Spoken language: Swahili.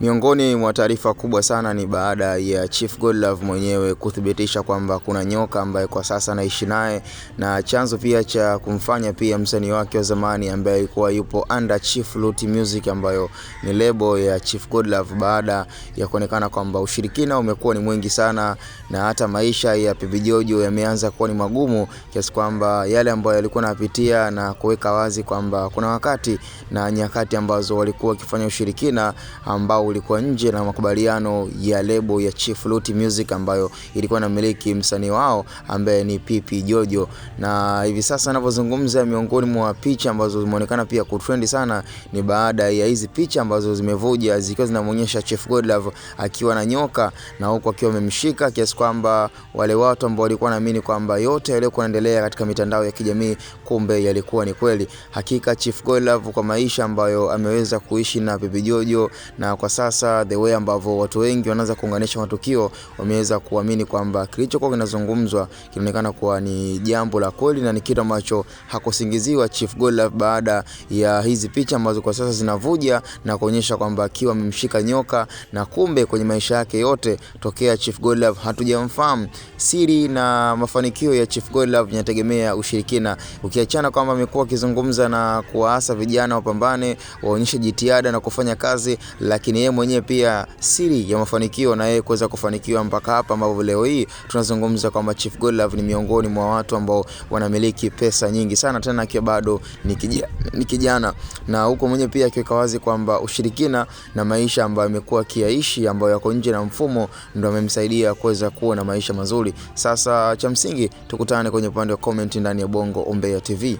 Miongoni mwa taarifa kubwa sana ni baada ya Chief Godlove mwenyewe kuthibitisha kwamba kuna nyoka ambaye kwa sasa anaishi naye, na chanzo pia cha kumfanya pia msanii wake wa zamani ambaye alikuwa yupo under Chief Luti Music ambayo ni lebo ya Chief Godlove, baada ya kuonekana kwamba ushirikina umekuwa ni mwingi sana na hata maisha ya Pipi Jojo yameanza kuwa ni magumu, kiasi kwamba yale ambayo yalikuwa anapitia na kuweka wazi kwamba kuna wakati na nyakati ambazo walikuwa wakifanya ushirikina ambao ulikuwa nje na makubaliano ya lebo ya Chief Luti Music ambayo ilikuwa inamiliki msanii wao ambaye ni Pipi Jojo. Na hivi sasa ninapozungumza, miongoni mwa picha ambazo zimeonekana pia kutrend sana ni baada ya hizi picha ambazo zimevuja zikiwa zinamuonyesha Chief Godlove akiwa na nyoka na huko akiwa amemshika, kiasi kwamba wale watu ambao walikuwa naamini kwamba yote yalikuwa yanaendelea katika mitandao ya kijamii kumbe yalikuwa ni kweli. Hakika Chief Godlove kwa maisha ambayo ameweza kuishi na Pipi Jojo, na kwa sasa the way ambavyo watu wengi wanaanza kuunganisha matukio, wameweza kuamini kwamba kilichokuwa kinazungumzwa kinaonekana kuwa ni jambo la kweli na ni kitu ambacho hakusingiziwa Chief Godlove, baada ya hizi picha ambazo kwa sasa zinavuja na kuonyesha kwamba akiwa amemshika nyoka, na kumbe kwenye maisha yake yote tokea Chief Godlove hatujamfahamu. Siri na mafanikio ya Chief Godlove yanategemea ushirikina, ukiachana kwamba amekuwa akizungumza na kuwaasa vijana wapambane, waonyeshe jitihada na kufanya kazi, lakini yeye mwenyewe pia siri ya mafanikio na yeye kuweza kufanikiwa mpaka hapa ambapo leo hii tunazungumza kwamba Chief Godlove ni miongoni mwa watu ambao wanamiliki pesa nyingi sana, tena akiwa bado ni kijana, na huko mwenyewe pia akiweka wazi kwamba ushirikina na maisha ambayo amekuwa kiaishi ambayo yako nje na mfumo ndio amemsaidia kuweza kuwa na maisha mazuri. Sasa cha msingi tukutane kwenye upande wa comment ndani ya Bongo Umbea TV.